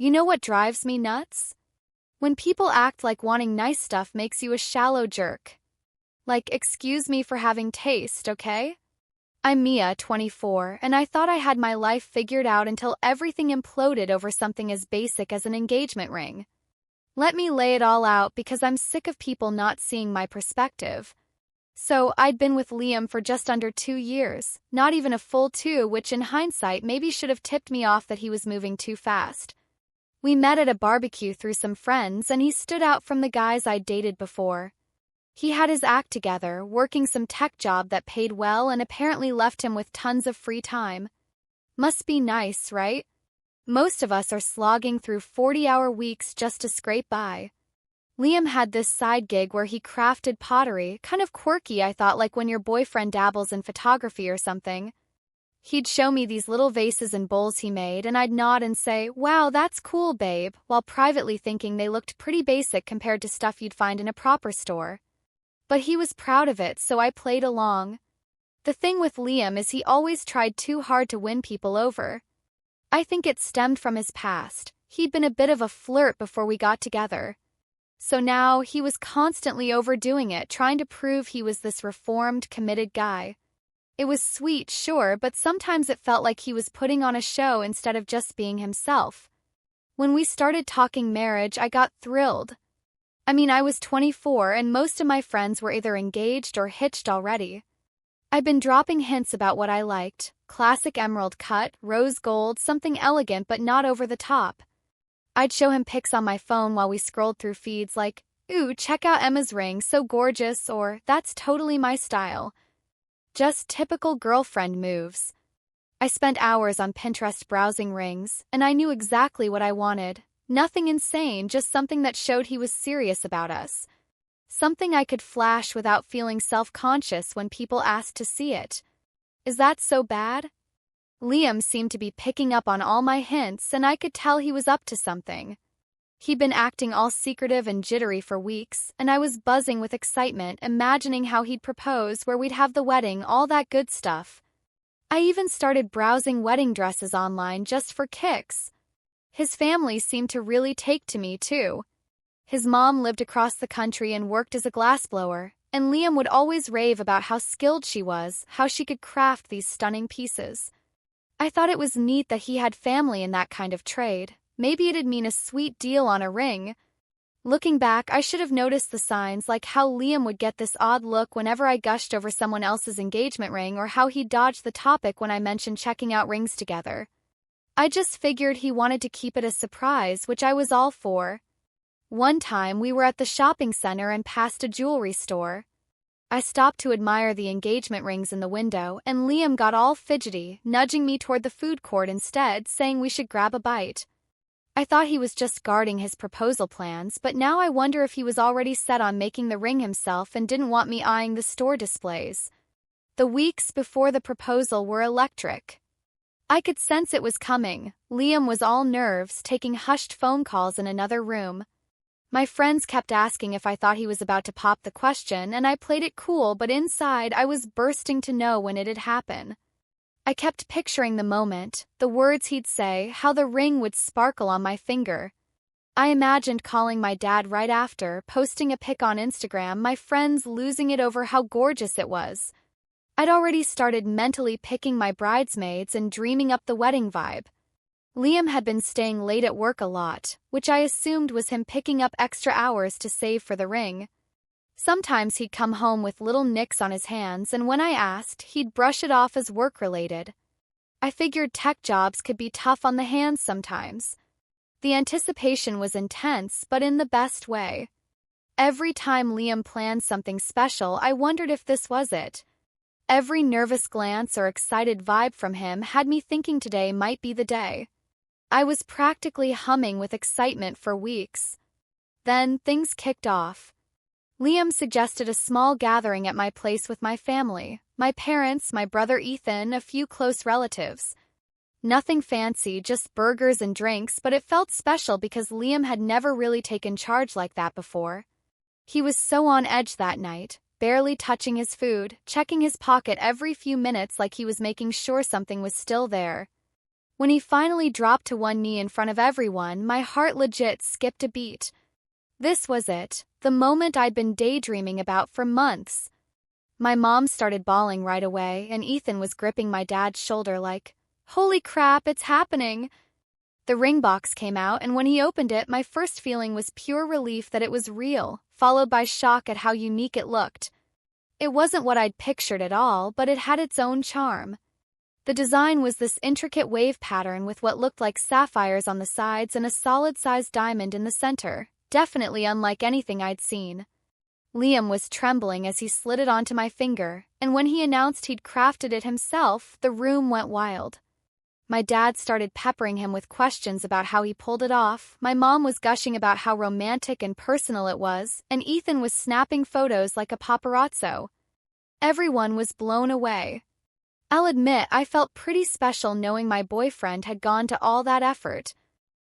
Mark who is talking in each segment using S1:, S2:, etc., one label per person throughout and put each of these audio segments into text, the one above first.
S1: You know what drives me nuts? When people act like wanting nice stuff makes you a shallow jerk. Like, excuse me for having taste, okay? I'm Mia, 24, and I thought I had my life figured out until everything imploded over something as basic as an engagement ring. Let me lay it all out because I'm sick of people not seeing my perspective. So, I'd been with Liam for just under 2 years, not even a full 2, which in hindsight maybe should have tipped me off that he was moving too fast. We met at a barbecue through some friends and he stood out from the guys I'd dated before. He had his act together, working some tech job that paid well and apparently left him with tons of free time. Must be nice, right? Most of us are slogging through 40-hour weeks just to scrape by. Liam had this side gig where he crafted pottery, kind of quirky I thought, like when your boyfriend dabbles in photography or something. He'd show me these little vases and bowls he made and I'd nod and say, "Wow, that's cool, babe," while privately thinking they looked pretty basic compared to stuff you'd find in a proper store. But he was proud of it, so I played along. The thing with Liam is he always tried too hard to win people over. I think it stemmed from his past. He'd been a bit of a flirt before we got together. So now he was constantly overdoing it, trying to prove he was this reformed, committed guy. It was sweet, sure, but sometimes it felt like he was putting on a show instead of just being himself. When we started talking marriage, I got thrilled. I was 24 and most of my friends were either engaged or hitched already. I'd been dropping hints about what I liked: classic emerald cut, rose gold, something elegant but not over the top. I'd show him pics on my phone while we scrolled through feeds like, "Ooh, check out Emma's ring, so gorgeous," or "That's totally my style." Just typical girlfriend moves. I spent hours on Pinterest browsing rings, and I knew exactly what I wanted. Nothing insane, just something that showed he was serious about us. Something I could flash without feeling self-conscious when people asked to see it. Is that so bad? Liam seemed to be picking up on all my hints, and I could tell he was up to something. He'd been acting all secretive and jittery for weeks, and I was buzzing with excitement, imagining how he'd propose, where we'd have the wedding, all that good stuff. I even started browsing wedding dresses online just for kicks. His family seemed to really take to me, too. His mom lived across the country and worked as a glassblower, and Liam would always rave about how skilled she was, how she could craft these stunning pieces. I thought it was neat that he had family in that kind of trade. Maybe it'd mean a sweet deal on a ring. Looking back, I should have noticed the signs, like how Liam would get this odd look whenever I gushed over someone else's engagement ring, or how he'd dodge the topic when I mentioned checking out rings together. I just figured he wanted to keep it a surprise, which I was all for. One time, we were at the shopping center and passed a jewelry store. I stopped to admire the engagement rings in the window, and Liam got all fidgety, nudging me toward the food court instead, saying we should grab a bite. I thought he was just guarding his proposal plans, but now I wonder if he was already set on making the ring himself and didn't want me eyeing the store displays. The weeks before the proposal were electric. I could sense it was coming. Liam was all nerves, taking hushed phone calls in another room. My friends kept asking if I thought he was about to pop the question, and I played it cool, but inside I was bursting to know when it'd happen. I kept picturing the moment, the words he'd say, how the ring would sparkle on my finger. I imagined calling my dad right after, posting a pic on Instagram, my friends losing it over how gorgeous it was. I'd already started mentally picking my bridesmaids and dreaming up the wedding vibe. Liam had been staying late at work a lot, which I assumed was him picking up extra hours to save for the ring. Sometimes he'd come home with little nicks on his hands, and when I asked, he'd brush it off as work-related. I figured tech jobs could be tough on the hands sometimes. The anticipation was intense, but in the best way. Every time Liam planned something special, I wondered if this was it. Every nervous glance or excited vibe from him had me thinking today might be the day. I was practically humming with excitement for weeks. Then things kicked off. Liam suggested a small gathering at my place with my family, my parents, my brother Ethan, a few close relatives. Nothing fancy, just burgers and drinks, but it felt special because Liam had never really taken charge like that before. He was so on edge that night, barely touching his food, checking his pocket every few minutes like he was making sure something was still there. When he finally dropped to one knee in front of everyone, my heart legit skipped a beat. This was it, the moment I'd been daydreaming about for months. My mom started bawling right away, and Ethan was gripping my dad's shoulder like, "Holy crap, it's happening!" The ring box came out, and when he opened it, my first feeling was pure relief that it was real, followed by shock at how unique it looked. It wasn't what I'd pictured at all, but it had its own charm. The design was this intricate wave pattern with what looked like sapphires on the sides and a solid-sized diamond in the center, definitely unlike anything I'd seen. Liam was trembling as he slid it onto my finger, and when he announced he'd crafted it himself, the room went wild. My dad started peppering him with questions about how he pulled it off, my mom was gushing about how romantic and personal it was, and Ethan was snapping photos like a paparazzo. Everyone was blown away. I'll admit I felt pretty special knowing my boyfriend had gone to all that effort.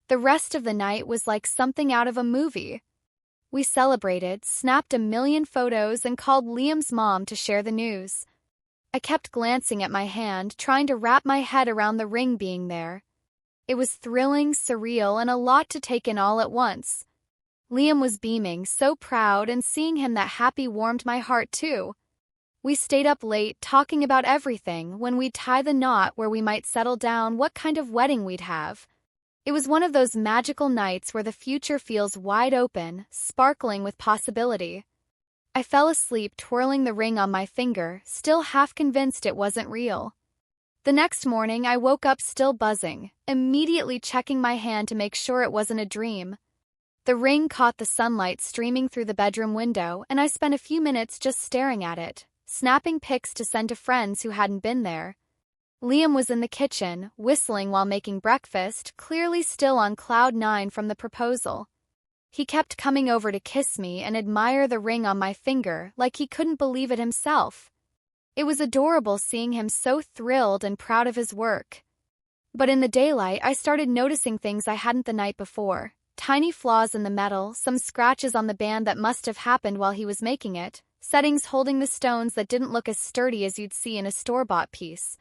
S1: The rest of the night was like something out of a movie. We celebrated, snapped a million photos, and called Liam's mom to share the news. I kept glancing at my hand, trying to wrap my head around the ring being there. It was thrilling, surreal, and a lot to take in all at once. Liam was beaming, so proud, and seeing him that happy warmed my heart too. We stayed up late, talking about everything, when we'd tie the knot, where we might settle down, what kind of wedding we'd have. It was one of those magical nights where the future feels wide open, sparkling with possibility. I fell asleep twirling the ring on my finger, still half convinced it wasn't real. The next morning, I woke up still buzzing, immediately checking my hand to make sure it wasn't a dream. The ring caught the sunlight streaming through the bedroom window, and I spent a few minutes just staring at it, snapping pics to send to friends who hadn't been there. Liam was in the kitchen, whistling while making breakfast, clearly still on cloud nine from the proposal. He kept coming over to kiss me and admire the ring on my finger, like he couldn't believe it himself. It was adorable seeing him so thrilled and proud of his work. But in the daylight, I started noticing things I hadn't the night before. Tiny flaws in the metal, some scratches on the band that must have happened while he was making it, settings holding the stones that didn't look as sturdy as you'd see in a store-bought piece.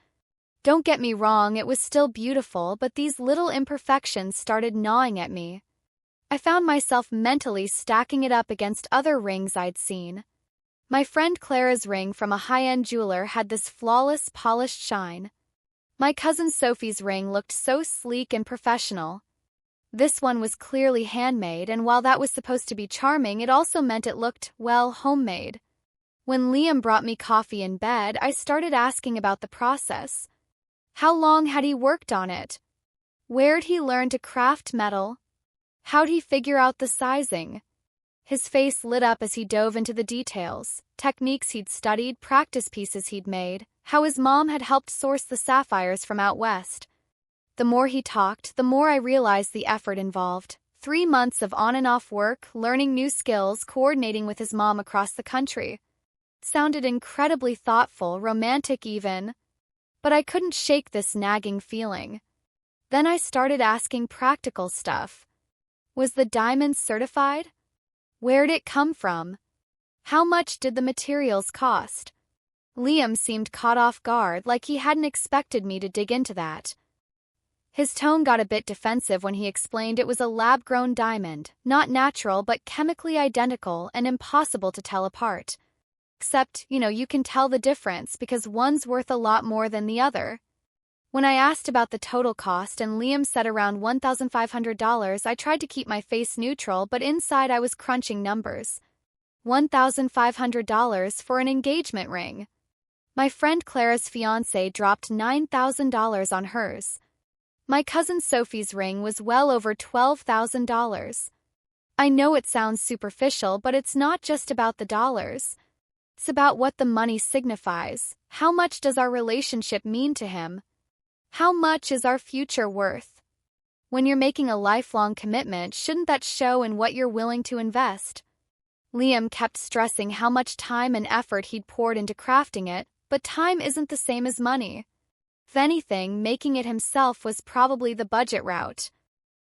S1: Don't get me wrong, it was still beautiful, but these little imperfections started gnawing at me. I found myself mentally stacking it up against other rings I'd seen. My friend Clara's ring from a high-end jeweler had this flawless, polished shine. My cousin Sophie's ring looked so sleek and professional. This one was clearly handmade, and while that was supposed to be charming, it also meant it looked, well, homemade. When Liam brought me coffee in bed, I started asking about the process. How long had he worked on it? Where'd he learn to craft metal? How'd he figure out the sizing? His face lit up as he dove into the details, techniques he'd studied, practice pieces he'd made, how his mom had helped source the sapphires from out west. The more he talked, the more I realized the effort involved. 3 months of on and off work, learning new skills, coordinating with his mom across the country. Sounded incredibly thoughtful, romantic even. But I couldn't shake this nagging feeling. Then I started asking practical stuff. Was the diamond certified? Where'd it come from? How much did the materials cost? Liam seemed caught off guard, like he hadn't expected me to dig into that. His tone got a bit defensive when he explained it was a lab-grown diamond, not natural but chemically identical and impossible to tell apart. Except, you can tell the difference because one's worth a lot more than the other. When I asked about the total cost and Liam said around $1,500, I tried to keep my face neutral, but inside I was crunching numbers. $1,500 for an engagement ring. My friend Clara's fiancé dropped $9,000 on hers. My cousin Sophie's ring was well over $12,000. I know it sounds superficial, but it's not just about the dollars. It's about what the money signifies. How much does our relationship mean to him? How much is our future worth? When you're making a lifelong commitment, shouldn't that show in what you're willing to invest? Liam kept stressing how much time and effort he'd poured into crafting it, but time isn't the same as money. If anything, making it himself was probably the budget route.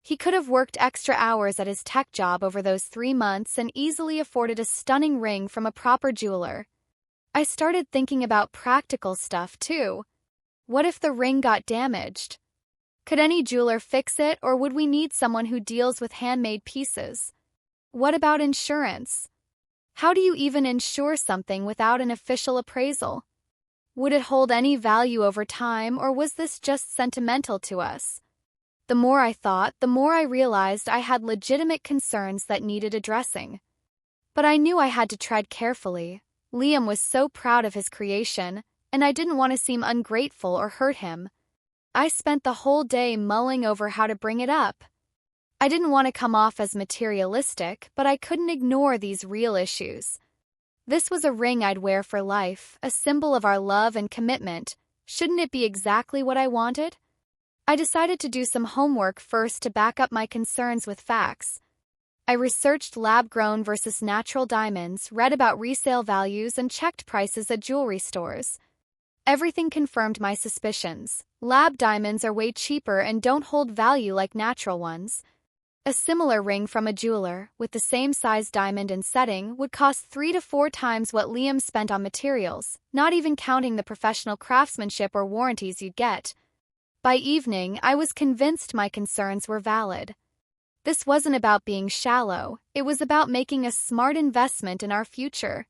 S1: He could have worked extra hours at his tech job over those 3 months and easily afforded a stunning ring from a proper jeweler. I started thinking about practical stuff too. What if the ring got damaged? Could any jeweler fix it, or would we need someone who deals with handmade pieces? What about insurance? How do you even insure something without an official appraisal? Would it hold any value over time, or was this just sentimental to us? The more I thought, the more I realized I had legitimate concerns that needed addressing. But I knew I had to tread carefully. Liam was so proud of his creation, and I didn't want to seem ungrateful or hurt him. I spent the whole day mulling over how to bring it up. I didn't want to come off as materialistic, but I couldn't ignore these real issues. This was a ring I'd wear for life, a symbol of our love and commitment. Shouldn't it be exactly what I wanted? I decided to do some homework first to back up my concerns with facts. I researched lab-grown versus natural diamonds, read about resale values, and checked prices at jewelry stores. Everything confirmed my suspicions. Lab diamonds are way cheaper and don't hold value like natural ones. A similar ring from a jeweler, with the same size diamond and setting, would cost 3 to 4 times what Liam spent on materials, not even counting the professional craftsmanship or warranties you'd get. By evening, I was convinced my concerns were valid. This wasn't about being shallow, it was about making a smart investment in our future.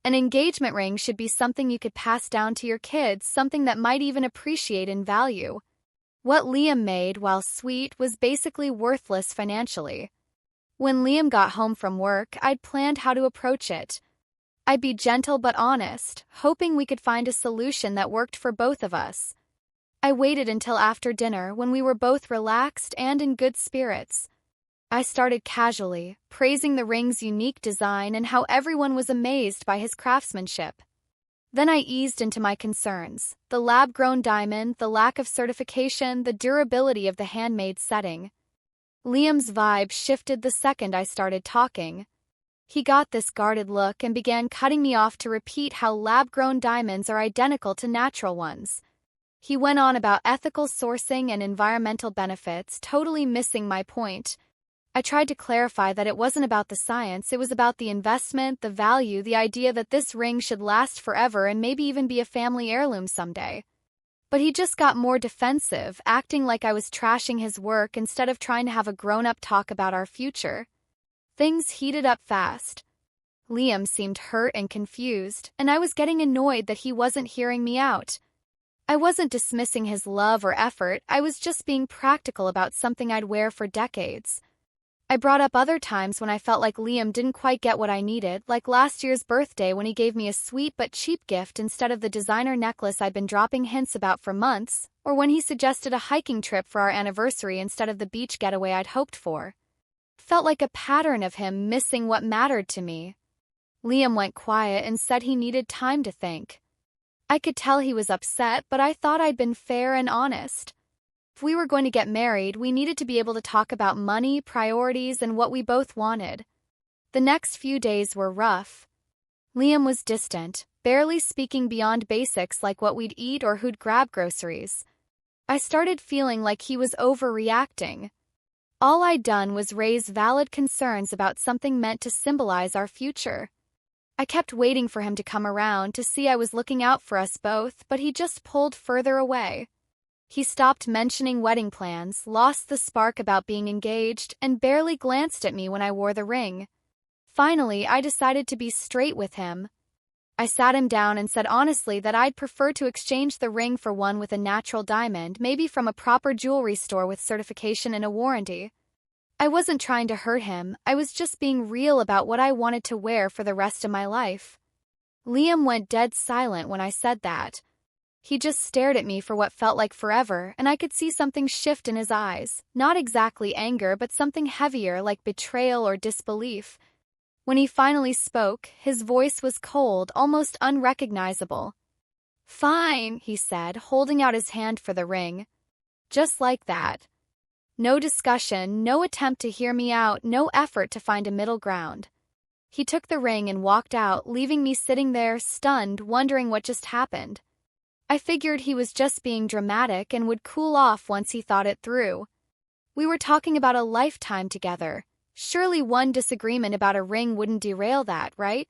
S1: An engagement ring should be something you could pass down to your kids, something that might even appreciate in value. What Liam made, while sweet, was basically worthless financially. When Liam got home from work, I'd planned how to approach it. I'd be gentle but honest, hoping we could find a solution that worked for both of us. I waited until after dinner, when we were both relaxed and in good spirits. I started casually, praising the ring's unique design and how everyone was amazed by his craftsmanship. Then I eased into my concerns: the lab-grown diamond, the lack of certification, the durability of the handmade setting. Liam's vibe shifted the second I started talking. He got this guarded look and began cutting me off to repeat how lab-grown diamonds are identical to natural ones. He went on about ethical sourcing and environmental benefits, totally missing my point. I tried to clarify that it wasn't about the science, it was about the investment, the value, the idea that this ring should last forever and maybe even be a family heirloom someday. But he just got more defensive, acting like I was trashing his work instead of trying to have a grown-up talk about our future. Things heated up fast. Liam seemed hurt and confused, and I was getting annoyed that he wasn't hearing me out. I wasn't dismissing his love or effort, I was just being practical about something I'd wear for decades. I brought up other times when I felt like Liam didn't quite get what I needed, like last year's birthday when he gave me a sweet but cheap gift instead of the designer necklace I'd been dropping hints about for months, or when he suggested a hiking trip for our anniversary instead of the beach getaway I'd hoped for. Felt like a pattern of him missing what mattered to me. Liam went quiet and said he needed time to think. I could tell he was upset, but I thought I'd been fair and honest. If we were going to get married, we needed to be able to talk about money, priorities, and what we both wanted. The next few days were rough. Liam was distant, barely speaking beyond basics like what we'd eat or who'd grab groceries. I started feeling like he was overreacting. All I'd done was raise valid concerns about something meant to symbolize our future. I kept waiting for him to come around to see I was looking out for us both, but he just pulled further away. He stopped mentioning wedding plans, lost the spark about being engaged, and barely glanced at me when I wore the ring. Finally, I decided to be straight with him. I sat him down and said honestly that I'd prefer to exchange the ring for one with a natural diamond, maybe from a proper jewelry store with certification and a warranty. I wasn't trying to hurt him, I was just being real about what I wanted to wear for the rest of my life. Liam went dead silent when I said that. He just stared at me for what felt like forever, and I could see something shift in his eyes, not exactly anger but something heavier like betrayal or disbelief. When he finally spoke, his voice was cold, almost unrecognizable. "Fine," he said, holding out his hand for the ring. Just like that. No discussion, no attempt to hear me out, no effort to find a middle ground. He took the ring and walked out, leaving me sitting there, stunned, wondering what just happened. I figured he was just being dramatic and would cool off once he thought it through. We were talking about a lifetime together. Surely one disagreement about a ring wouldn't derail that, right?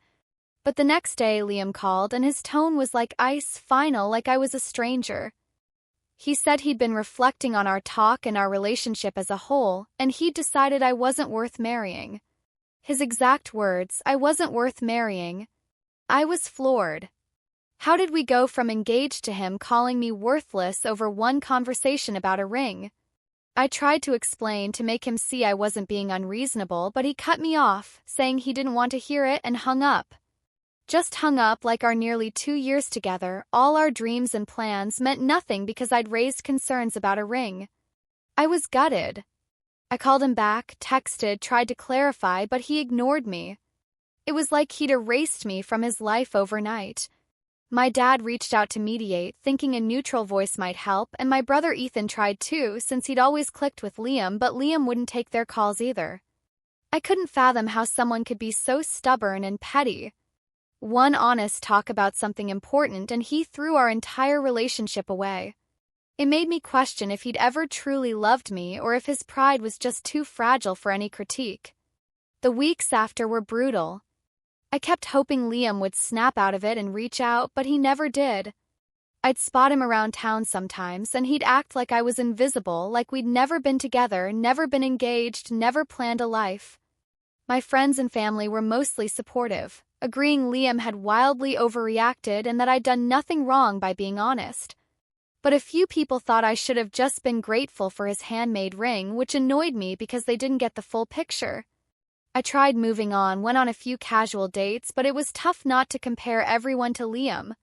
S1: But the next day Liam called and his tone was like ice, final, like I was a stranger. He said he'd been reflecting on our talk and our relationship as a whole, and he'd decided I wasn't worth marrying. His exact words, "I wasn't worth marrying." I was floored. How did we go from engaged to him calling me worthless over one conversation about a ring? I tried to explain to make him see I wasn't being unreasonable, but he cut me off, saying he didn't want to hear it, and hung up. Just hung up like our nearly 2 years together, all our dreams and plans meant nothing because I'd raised concerns about a ring. I was gutted. I called him back, texted, tried to clarify, but he ignored me. It was like he'd erased me from his life overnight. My dad reached out to mediate, thinking a neutral voice might help, and my brother Ethan tried too, since he'd always clicked with Liam, but Liam wouldn't take their calls either. I couldn't fathom how someone could be so stubborn and petty. One honest talk about something important, and he threw our entire relationship away. It made me question if he'd ever truly loved me or if his pride was just too fragile for any critique. The weeks after were brutal. I kept hoping Liam would snap out of it and reach out, but he never did. I'd spot him around town sometimes, and he'd act like I was invisible, like we'd never been together, never been engaged, never planned a life. My friends and family were mostly supportive, agreeing Liam had wildly overreacted and that I'd done nothing wrong by being honest. But a few people thought I should have just been grateful for his handmade ring, which annoyed me because they didn't get the full picture. I tried moving on, went on a few casual dates, but it was tough not to compare everyone to Liam.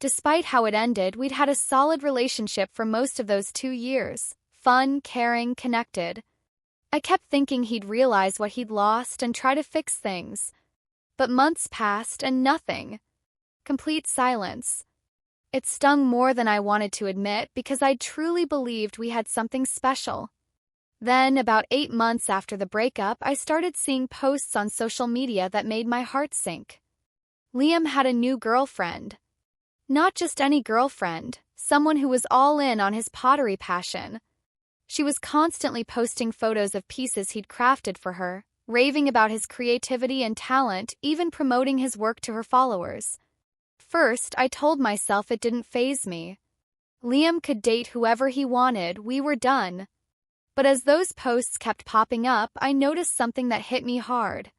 S1: Despite how it ended, we'd had a solid relationship for most of those 2 years. Fun, caring, connected. I kept thinking he'd realize what he'd lost and try to fix things. But months passed and nothing. Complete silence. It stung more than I wanted to admit because I truly believed we had something special. Then, about 8 months after the breakup, I started seeing posts on social media that made my heart sink. Liam had a new girlfriend. Not just any girlfriend, someone who was all in on his pottery passion. She was constantly posting photos of pieces he'd crafted for her, raving about his creativity and talent, even promoting his work to her followers. First, I told myself it didn't faze me. Liam could date whoever he wanted, we were done. But as those posts kept popping up, I noticed something that hit me hard.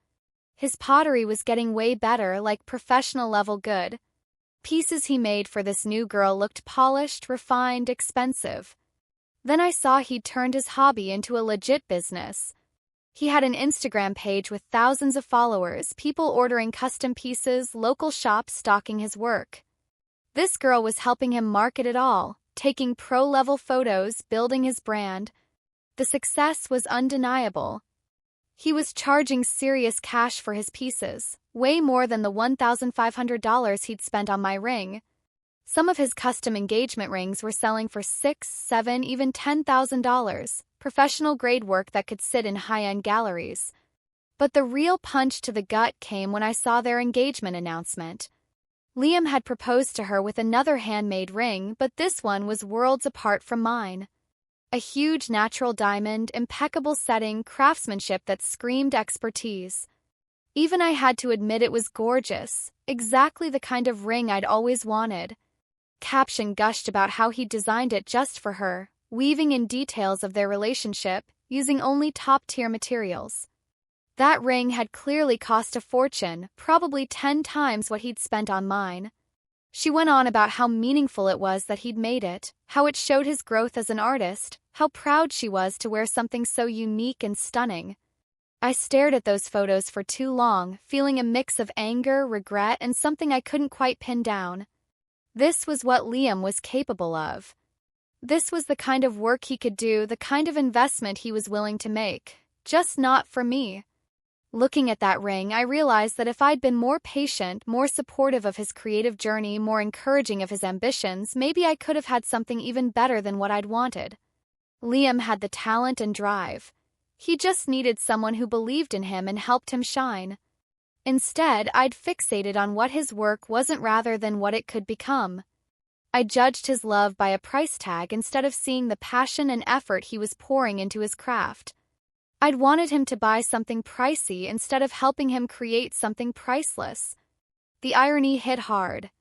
S1: His pottery was getting way better, like professional level good. Pieces he made for this new girl looked polished, refined, expensive. Then I saw he'd turned his hobby into a legit business. He had an Instagram page with thousands of followers, people ordering custom pieces, local shops stocking his work. This girl was helping him market it all, taking pro-level photos, building his brand. The success was undeniable. He was charging serious cash for his pieces, way more than the $1,500 he'd spent on my ring. Some of his custom engagement rings were selling for $6,000, $7,000, even $10,000, professional-grade work that could sit in high-end galleries. But the real punch to the gut came when I saw their engagement announcement. Liam had proposed to her with another handmade ring, but this one was worlds apart from mine. A huge natural diamond, impeccable setting, craftsmanship that screamed expertise. Even I had to admit it was gorgeous, exactly the kind of ring I'd always wanted. Caption gushed about how he designed it just for her, weaving in details of their relationship, using only top-tier materials. That ring had clearly cost a fortune, probably 10 times what he'd spent on mine. She went on about how meaningful it was that he'd made it, how it showed his growth as an artist, how proud she was to wear something so unique and stunning. I stared at those photos for too long, feeling a mix of anger, regret, and something I couldn't quite pin down. This was what Liam was capable of. This was the kind of work he could do, the kind of investment he was willing to make, just not for me. Looking at that ring, I realized that if I'd been more patient, more supportive of his creative journey, more encouraging of his ambitions, maybe I could have had something even better than what I'd wanted. Liam had the talent and drive. He just needed someone who believed in him and helped him shine. Instead, I'd fixated on what his work wasn't rather than what it could become. I judged his love by a price tag instead of seeing the passion and effort he was pouring into his craft. I'd wanted him to buy something pricey instead of helping him create something priceless. The irony hit hard.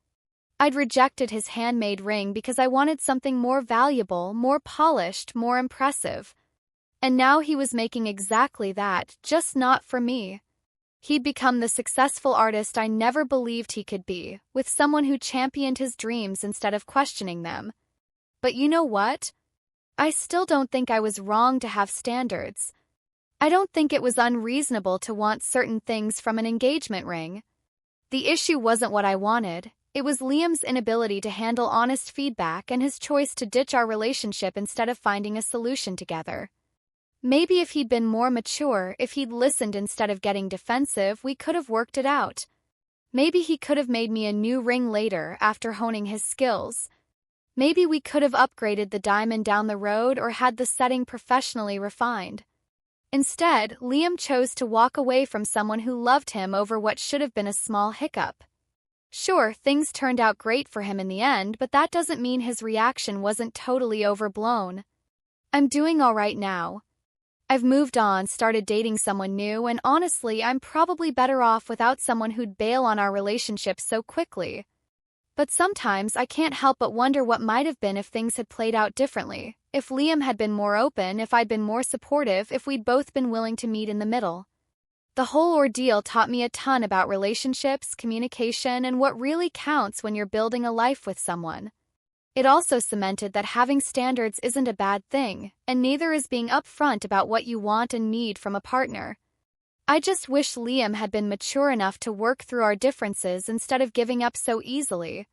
S1: I'd rejected his handmade ring because I wanted something more valuable, more polished, more impressive. And now he was making exactly that, just not for me. He'd become the successful artist I never believed he could be, with someone who championed his dreams instead of questioning them. But you know what? I still don't think I was wrong to have standards. I don't think it was unreasonable to want certain things from an engagement ring. The issue wasn't what I wanted. It was Liam's inability to handle honest feedback and his choice to ditch our relationship instead of finding a solution together. Maybe if he'd been more mature, if he'd listened instead of getting defensive, we could have worked it out. Maybe he could have made me a new ring later after honing his skills. Maybe we could have upgraded the diamond down the road or had the setting professionally refined. Instead, Liam chose to walk away from someone who loved him over what should have been a small hiccup. Sure, things turned out great for him in the end, but that doesn't mean his reaction wasn't totally overblown. I'm doing all right now. I've moved on, started dating someone new, and honestly, I'm probably better off without someone who'd bail on our relationship so quickly. But sometimes I can't help but wonder what might have been if things had played out differently, if Liam had been more open, if I'd been more supportive, if we'd both been willing to meet in the middle. The whole ordeal taught me a ton about relationships, communication, and what really counts when you're building a life with someone. It also cemented that having standards isn't a bad thing, and neither is being upfront about what you want and need from a partner. I just wish Liam had been mature enough to work through our differences instead of giving up so easily.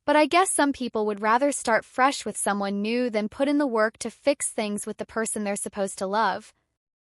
S1: But I guess some people would rather start fresh with someone new than put in the work to fix things with the person they're supposed to love.